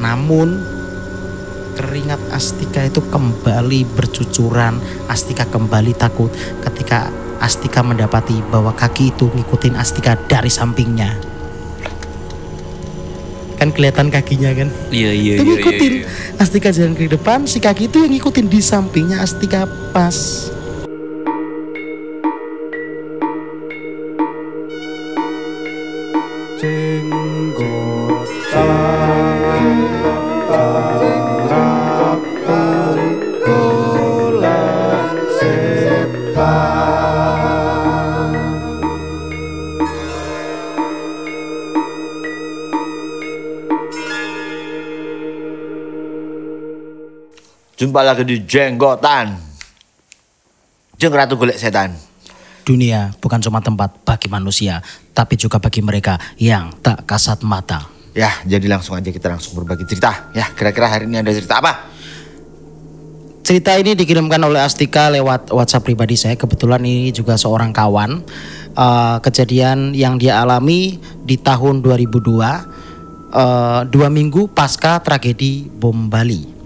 Namun keringat Astika itu kembali bercucuran. Astika kembali takut ketika Astika mendapati bahwa kaki itu ngikutin Astika dari sampingnya. Kan kelihatan kakinya kan? Iya. Itu ngikutin. Astika jalan ke depan, si kaki itu yang ngikutin di sampingnya Astika pas. Jumpa lagi di Jenggotan. Jeng Ratu Golek Setan. Dunia bukan cuma tempat bagi manusia, tapi juga bagi mereka yang tak kasat mata. Ya, jadi langsung aja kita langsung berbagi cerita. Ya, kira-kira hari ini ada cerita apa? Cerita ini dikirimkan oleh Astika lewat WhatsApp pribadi saya. Kebetulan ini juga seorang kawan. Kejadian yang dia alami di tahun 2002, 2 minggu pasca tragedi bom Bali.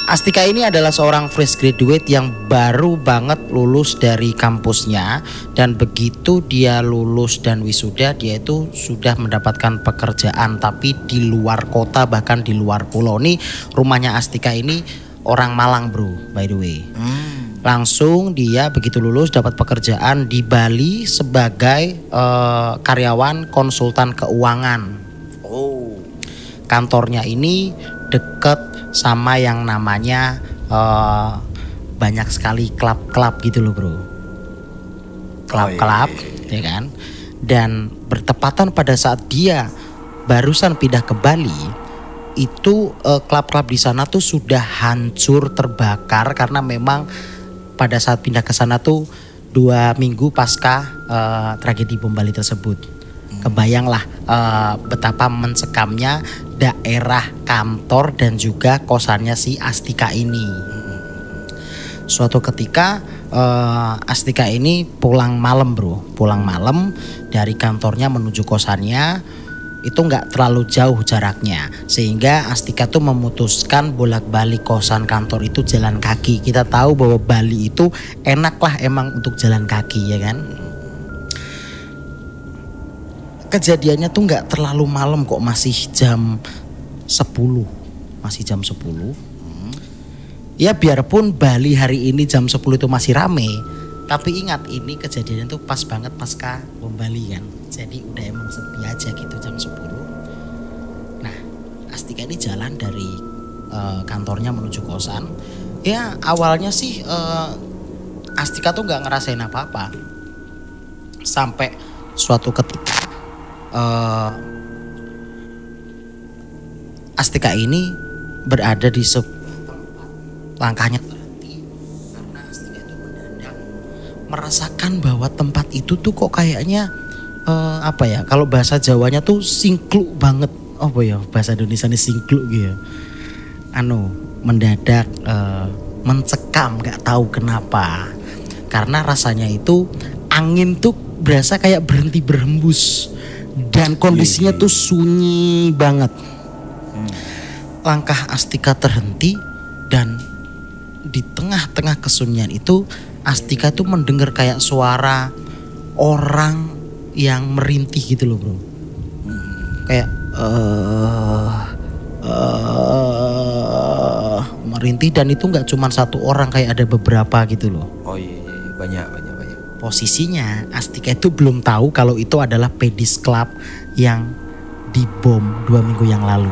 Astika ini adalah seorang fresh graduate yang baru banget lulus dari kampusnya. Dan begitu dia lulus dan wisuda, dia itu sudah mendapatkan pekerjaan. Tapi di luar kota, bahkan di luar pulau. Nih rumahnya Astika ini orang Malang bro, by the way. Langsung dia begitu lulus dapat pekerjaan di Bali sebagai karyawan konsultan keuangan. Kantornya ini deket sama yang namanya banyak sekali klub-klub gitu loh bro. Klub-klub ya kan. Dan bertepatan pada saat dia barusan pindah ke Bali, itu klub-klub di sana tuh sudah hancur terbakar. Karena memang pada saat pindah ke sana tuh 2 minggu pasca tragedi bom Bali tersebut. Kebayanglah betapa mencekamnya daerah kantor dan juga kosannya si Astika ini. Suatu ketika Astika ini pulang malam bro. Pulang malam dari kantornya menuju kosannya. Itu nggak terlalu jauh jaraknya. Sehingga Astika tuh memutuskan bolak-balik kosan kantor itu jalan kaki. Kita tahu bahwa Bali itu enak lah emang untuk jalan kaki ya kan. Kejadiannya tuh nggak terlalu malam kok, masih jam 10. Masih jam 10. Ya biarpun Bali hari ini jam 10 itu masih rame, tapi ingat ini kejadiannya tuh pas banget pasca bom Bali kan. Jadi udah emang sepi aja gitu jam 10. Nah, Astika ini jalan dari kantornya menuju kosan. Ya awalnya sih Astika tuh nggak ngerasain apa-apa. Sampai suatu ketika Astika ini berada di langkahnya terhenti karena Astika itu mendadak merasakan bahwa tempat itu tuh kok kayaknya apa ya, kalau bahasa Jawanya tuh singkluk banget. Apa ya bahasa Indonesia ini singkluk gitu ya. Mendadak mencekam, gak tahu kenapa. Karena rasanya itu angin tuh berasa kayak berhenti berhembus. Dan kondisinya tuh sunyi banget. Langkah Astika terhenti dan di tengah-tengah kesunyian itu Astika tuh mendengar kayak suara orang yang merintih gitu loh bro. Kayak merintih, dan itu nggak cuma satu orang, kayak ada beberapa gitu loh. Oh iya, banyak. Posisinya Astika itu belum tahu kalau itu adalah Pedis Club yang dibom 2 minggu yang lalu.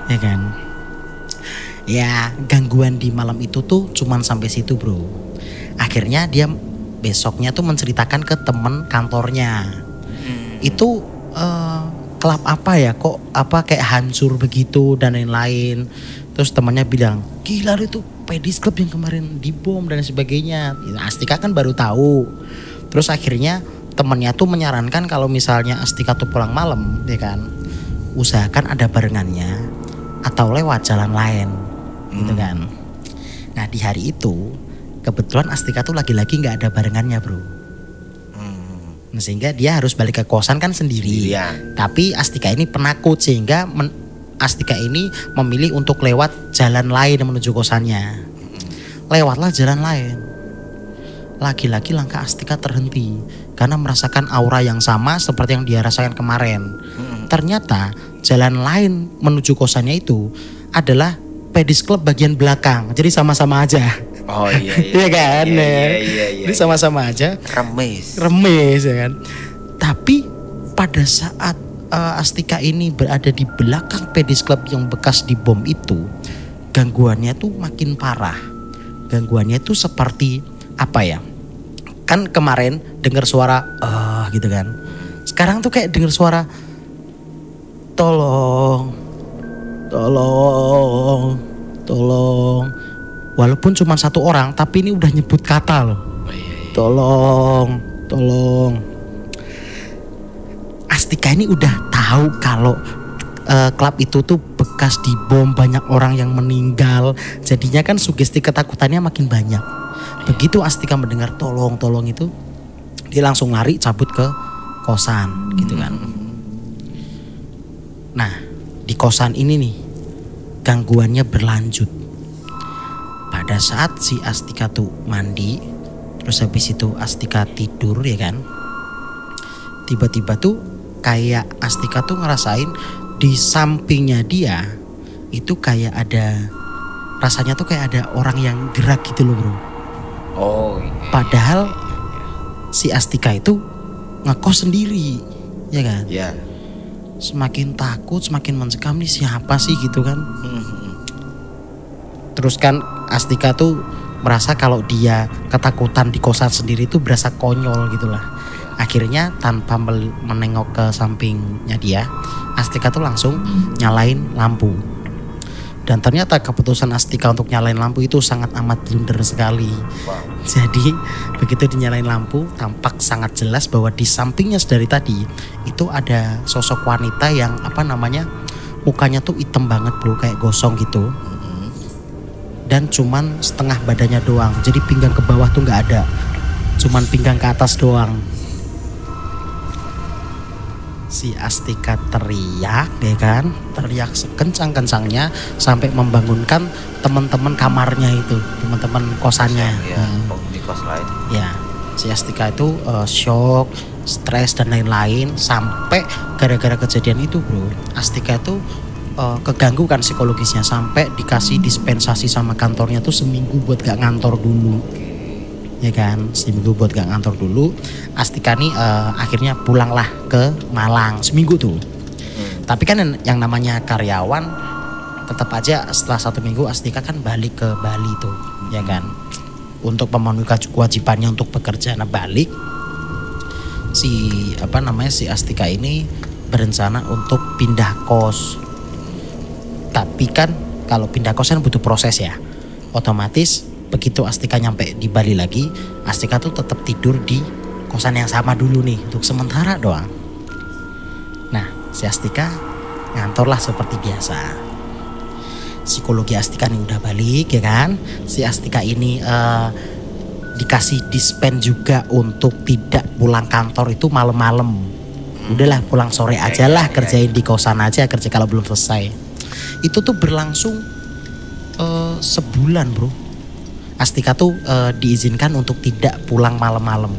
Ya kan. Ya gangguan di malam itu tuh cuman sampai situ bro. Akhirnya dia besoknya tuh menceritakan ke temen kantornya. Itu klub apa ya, kok apa kayak hancur begitu dan lain-lain. Terus temannya bilang, gila itu Pedis Club yang kemarin dibom dan sebagainya. Astika kan baru tahu. Terus akhirnya temennya tuh menyarankan kalau misalnya Astika tuh pulang malam ya kan, usahakan ada barengannya atau lewat jalan lain gitu kan. Nah di hari itu kebetulan Astika tuh lagi-lagi gak ada barengannya bro. Sehingga dia harus balik ke kosan kan sendiri. Tapi Astika ini penakut sehingga Astika ini memilih untuk lewat jalan lain menuju kosannya. Lewatlah jalan lain. Lagi-lagi langkah Astika terhenti karena merasakan aura yang sama seperti yang dia rasakan kemarin. Ternyata jalan lain menuju kosannya itu adalah pedis club bagian belakang. Jadi sama-sama aja. Oh iya. Iya kan? Iya. Jadi sama-sama aja. Remes ya kan. Tapi pada saat Astika ini berada di belakang pedis club yang bekas dibom itu, gangguannya tuh makin parah. Gangguannya tuh seperti apa ya? Kan kemarin dengar suara gitu kan. Sekarang tuh kayak dengar suara tolong. Walaupun cuma satu orang, tapi ini udah nyebut kata loh. Tolong. Astika ini udah tahu kalau klub itu tuh bekas dibom, banyak orang yang meninggal. Jadinya kan sugesti ketakutannya makin banyak. Begitu Astika mendengar tolong itu, dia langsung lari cabut ke kosan gitu kan. Nah, di kosan ini nih gangguannya berlanjut. Pada saat si Astika tuh mandi, terus habis itu Astika tidur ya kan. Tiba-tiba tuh kayak Astika tuh ngerasain di sampingnya dia itu kayak ada, rasanya tuh kayak ada orang yang gerak gitu loh bro. Padahal si Astika itu ngekos sendiri ya kan. Semakin takut, semakin mencekam, nih siapa sih gitu kan. Terus kan Astika tuh merasa kalau dia ketakutan di kosan sendiri tuh berasa konyol gitu lah. Akhirnya tanpa menengok ke sampingnya dia, Astika tuh langsung nyalain lampu. Dan ternyata keputusan Astika untuk nyalain lampu itu sangat amat blunder sekali. Jadi begitu dinyalain lampu, tampak sangat jelas bahwa di sampingnya dari tadi itu ada sosok wanita yang mukanya tuh hitam banget bro, kayak gosong gitu. Dan cuman setengah badannya doang, jadi pinggang ke bawah tuh nggak ada, cuman pinggang ke atas doang. Si Astika teriak ya kan, teriak sekencang-kencangnya sampai membangunkan teman-teman kamarnya itu, teman-teman kosannya. Penghuni kos lain. Ya, si Astika itu shock, stres dan lain-lain. Sampai gara-gara kejadian itu bro, Astika itu keganggu kan psikologisnya, sampai dikasih dispensasi sama kantornya tuh seminggu buat gak ngantor dulu. Ya kan, seminggu buat gak ngantor dulu. Astika nih akhirnya pulanglah ke Malang seminggu tuh. Tapi kan yang namanya karyawan tetap aja setelah 1 minggu Astika kan balik ke Bali tuh, ya kan, untuk memenuhi kewajibannya untuk bekerja. Nah balik si Astika ini berencana untuk pindah kos. Tapi kan kalau pindah kos kan butuh proses ya. Otomatis begitu Astika nyampe di Bali lagi, Astika tuh tetap tidur di kosan yang sama dulu nih untuk sementara doang. Nah, si Astika ngantor lah seperti biasa. Psikologi Astika nih udah balik ya kan. Si Astika ini dikasih dispen juga untuk tidak pulang kantor itu malam-malam. Udahlah pulang sore aja lah, kerjain di kosan aja, kerja kalau belum selesai. Itu tuh berlangsung sebulan bro. Astika tuh diizinkan untuk tidak pulang malam-malam.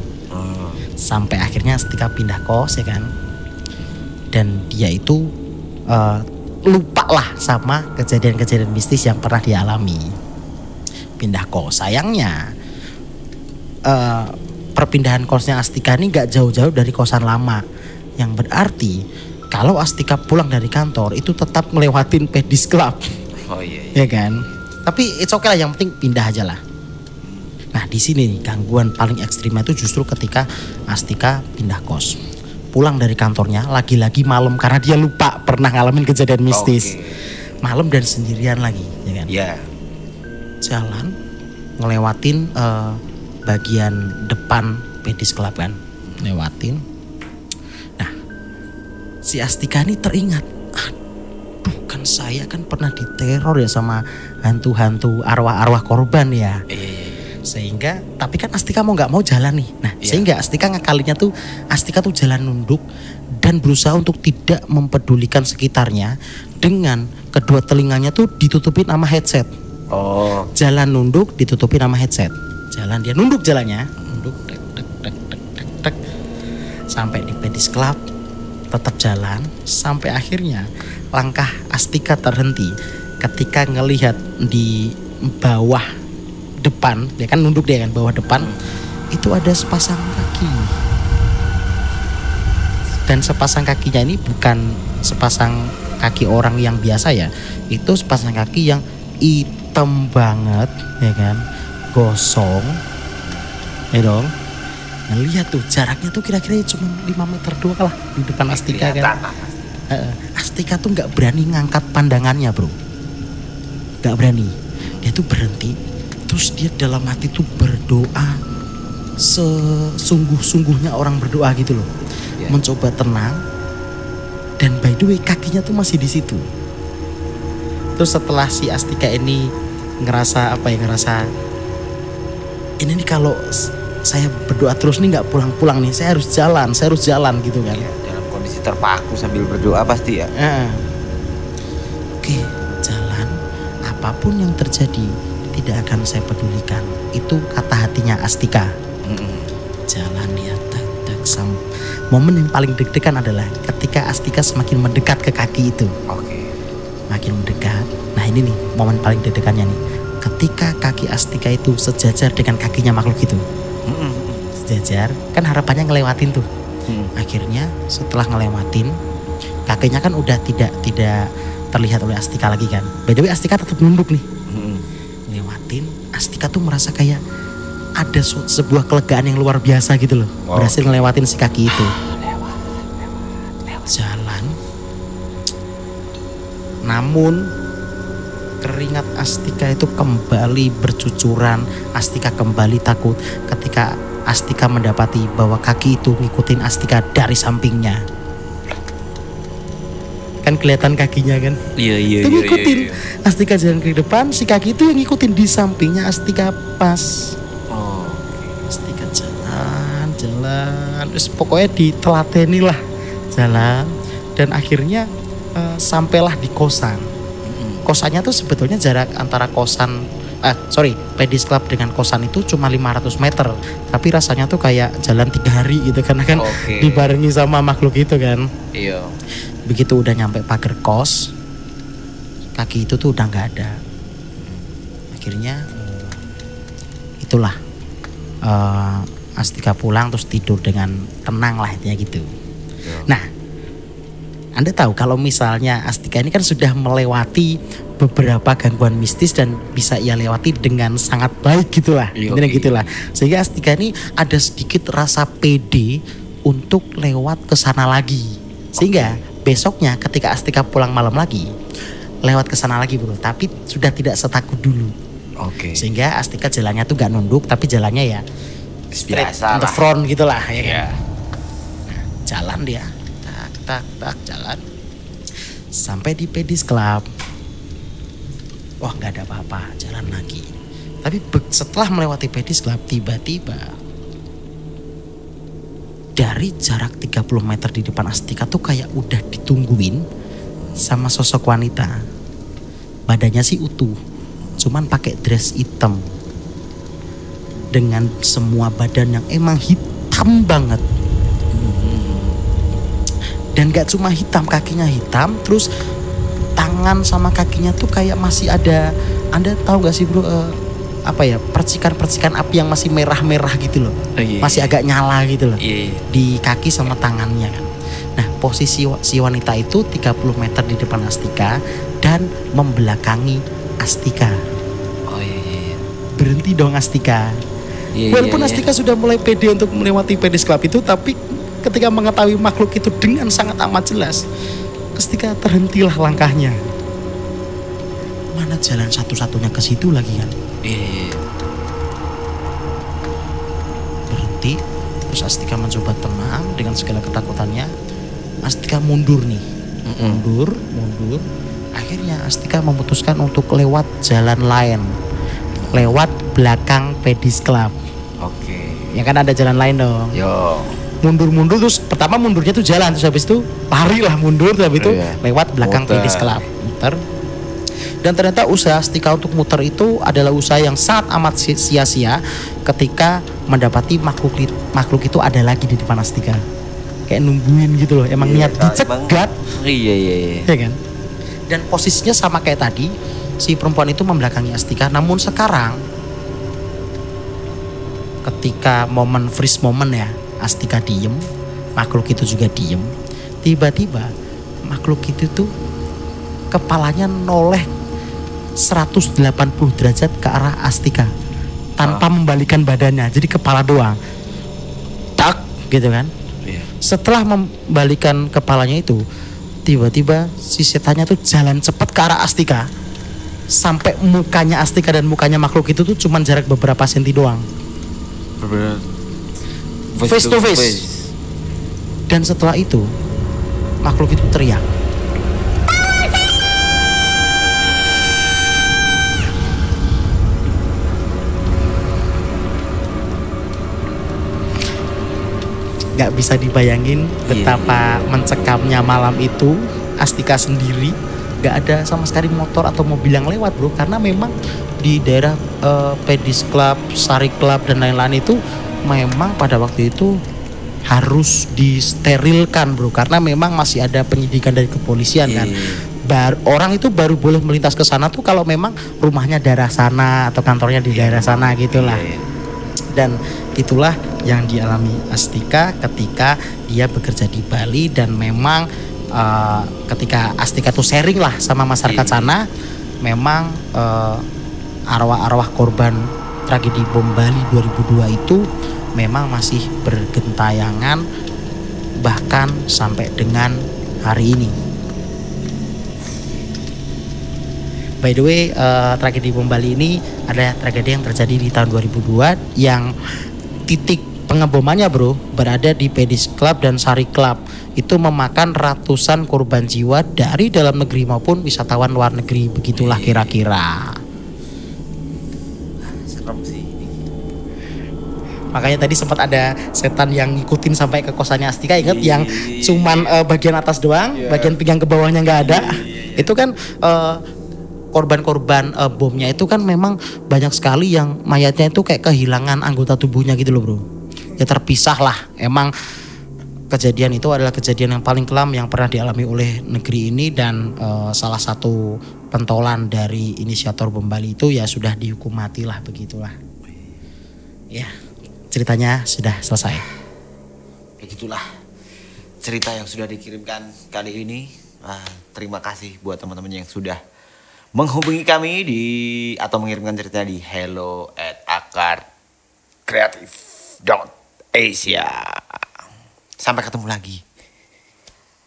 Sampai akhirnya Astika pindah kos ya kan. Dan dia itu lupa lah sama kejadian-kejadian mistis yang pernah dialami. Pindah kos. Sayangnya perpindahan kosnya Astika ini gak jauh-jauh dari kosan lama. Yang berarti kalau Astika pulang dari kantor itu tetap ngelewatin pedis club. Ya kan. Tapi it's okay lah, yang penting pindah aja lah. Nah di sini nih gangguan paling ekstrimnya itu justru ketika Astika pindah kos. Pulang dari kantornya lagi-lagi malam karena dia lupa pernah ngalamin kejadian mistis. Malam dan sendirian lagi, ya kan? Jalan ngelewatin bagian depan pedis club kan, lewatin. Nah si Astika ini teringat, aduh kan saya kan pernah diteror ya sama hantu-hantu arwah-arwah korban ya. Sehingga tapi kan Astika mau nggak mau jalan nih. Nah sehingga Astika ngakalinya tuh Astika tuh jalan nunduk dan berusaha untuk tidak mempedulikan sekitarnya dengan kedua telinganya tuh ditutupin sama headset. Jalan nunduk ditutupin sama headset. Jalan dia nunduk jalannya, nunduk tek, tek, tek, tek, tek, tek. Sampai di Pedis Club tetap jalan sampai akhirnya langkah Astika terhenti ketika ngelihat di bawah depan, dia kan nunduk dia kan bawah depan itu ada sepasang kaki. Dan sepasang kakinya ini bukan sepasang kaki orang yang biasa ya. Itu sepasang kaki yang hitam banget ya kan. Gosong. Ya dong. Ngelihat tuh jaraknya tuh kira-kira cuma 5 meter doang lah di depan Astika kan. Astika tuh gak berani ngangkat pandangannya bro. Gak berani. Dia tuh berhenti. Terus dia dalam hati tuh berdoa sesungguh-sungguhnya orang berdoa gitu loh. Mencoba tenang. Dan by the way kakinya tuh masih di situ. Terus setelah si Astika ini ngerasa ini nih kalau saya berdoa terus nih nggak pulang-pulang nih, saya harus jalan gitu kan. Dalam kondisi terpaku sambil berdoa pasti ya. Oke, jalan. Apapun yang terjadi tidak akan saya pedulikan. Itu kata hatinya Astika. Jalan dia tak. Momen yang paling deg-degan adalah ketika Astika semakin mendekat ke kaki itu. Makin mendekat. Nah ini nih momen paling deg-degannya nih. Ketika kaki Astika itu sejajar dengan kakinya makhluk itu. Sejajar, kan harapannya ngelewatin tuh. Akhirnya setelah ngelewatin, kakinya kan udah tidak terlihat oleh Astika lagi kan. By the way Astika tetap nunduk nih. Ngelewatin, Astika tuh merasa kayak ada sebuah kelegaan yang luar biasa gitu loh. Berhasil ngelewatin si kaki itu. Jalan. Namun keringat Astika itu kembali bercucuran. Astika kembali takut ketika Astika mendapati bahwa kaki itu ngikutin Astika dari sampingnya. Kan kelihatan kakinya kan? Iya. Itu ngikutin. Astika jalan ke depan, si kaki itu yang ngikutin di sampingnya Astika pas. Astika jalan. Terus pokoknya ditelateni lah jalan. Dan akhirnya sampailah di kosan. Kosannya tuh sebetulnya jarak antara Pedis Club dengan kosan itu cuma 500 meter. Tapi rasanya tuh kayak jalan 3 hari gitu karena kan dibarengi sama makhluk itu kan. Iya. Begitu udah nyampe pagar kos, kaki itu tuh udah gak ada. Akhirnya itulah Astika pulang terus tidur dengan tenang lah intinya gitu. Nah, Anda tahu kalau misalnya Astika ini kan sudah melewati beberapa gangguan mistis dan bisa ia lewati dengan sangat baik gitulah. Intinya gitulah. Sehingga Astika ini ada sedikit rasa pede untuk lewat ke sana lagi. Sehingga besoknya ketika Astika pulang malam lagi, lewat ke sana lagi bro, tapi sudah tidak setakut dulu. Sehingga Astika jalannya tuh gak nunduk tapi jalannya ya straight on the front gitulah ya kan. Nah, jalan dia. Tak jalan sampai di Pedis Club. Wah nggak ada apa-apa, jalan lagi. Tapi setelah melewati Pedis Club, tiba-tiba dari jarak 30 meter di depan Astika tuh kayak udah ditungguin sama sosok wanita. Badannya sih utuh, cuman pakai dress hitam dengan semua badan yang emang hitam banget. Dan gak cuma hitam, kakinya hitam, terus tangan sama kakinya tuh kayak masih ada, Anda tahu gak sih bro, percikan-percikan api yang masih merah-merah gitu loh. Masih agak nyala gitu loh. Di kaki sama tangannya kan. Nah posisi si wanita itu 30 meter di depan Astika dan membelakangi Astika. Berhenti dong Astika. Walaupun Astika sudah mulai pede untuk melewati Pedis Club itu, tapi ketika mengetahui makhluk itu dengan sangat amat jelas, Astika terhentilah langkahnya. Mana jalan satu-satunya ke situ lagi kan? Berhenti, terus Astika mencoba tenang dengan segala ketakutannya. Astika mundur nih, mundur. Akhirnya Astika memutuskan untuk lewat jalan lain. lewat belakang Pedis Club. Oke. Ya kan ada jalan lain dong. Yo. Mundur terus pertama mundurnya tuh jalan, terus habis itu lari lah mundur, terus habis itu lewat belakang Pedis Club. Muter. Dan ternyata usaha Astika untuk muter itu adalah usaha yang sangat amat sia-sia ketika mendapati makhluk itu ada lagi di depan Astika. Kayak nungguin gitu loh, emang niat dicegat. Iya. Ya kan? Dan posisinya sama kayak tadi, si perempuan itu membelakangi Astika. Namun sekarang ketika momen freeze moment ya, Astika diem, makhluk itu juga diem. Tiba-tiba makhluk itu tuh kepalanya noleh 180 derajat ke arah Astika tanpa membalikan badannya, jadi kepala doang. Tak gitu kan. Setelah membalikan kepalanya itu, tiba-tiba si setannya tuh jalan cepat ke arah Astika sampai mukanya Astika dan mukanya makhluk itu tuh cuman jarak beberapa senti doang. Face to face. Dan setelah itu makhluk itu teriak. Gak bisa dibayangin betapa mencekamnya malam itu. Astika sendiri gak ada sama sekali motor atau mobil yang lewat bro, karena memang di daerah Pedis Club, Sari Club dan lain-lain itu memang pada waktu itu harus disterilkan bro, karena memang masih ada penyidikan dari kepolisian kan. Orang itu baru boleh melintas ke sana tuh kalau memang rumahnya daerah sana atau kantornya di daerah sana gitulah. Dan itulah yang dialami Astika ketika dia bekerja di Bali. Dan memang ketika Astika tuh sharing lah sama masyarakat sana, memang arwah-arwah korban tragedi bom Bali 2002 itu memang masih bergentayangan bahkan sampai dengan hari ini. By the way, tragedi bom Bali ini ada tragedi yang terjadi di tahun 2002 yang titik pengebomannya bro berada di Pedis Club dan Sari Club. Itu memakan ratusan korban jiwa dari dalam negeri maupun wisatawan luar negeri. Begitulah kira-kira. Serem sih. Makanya tadi sempat ada setan yang ngikutin sampai ke kosannya Astika, ingat yang cuman bagian atas doang, bagian pinggang ke bawahnya nggak ada. Itu kan korban-korban bomnya itu kan memang banyak sekali yang mayatnya itu kayak kehilangan anggota tubuhnya gitu loh bro. Ya terpisah lah. Emang kejadian itu adalah kejadian yang paling kelam yang pernah dialami oleh negeri ini. Dan salah satu pentolan dari inisiator bom Bali itu ya sudah dihukum mati lah, begitulah. Ya ceritanya sudah selesai. Begitulah cerita yang sudah dikirimkan kali ini. Terima kasih buat teman-teman yang sudah menghubungi kami atau mengirimkan cerita di hello@akarkreatif.asia. Sampai ketemu lagi.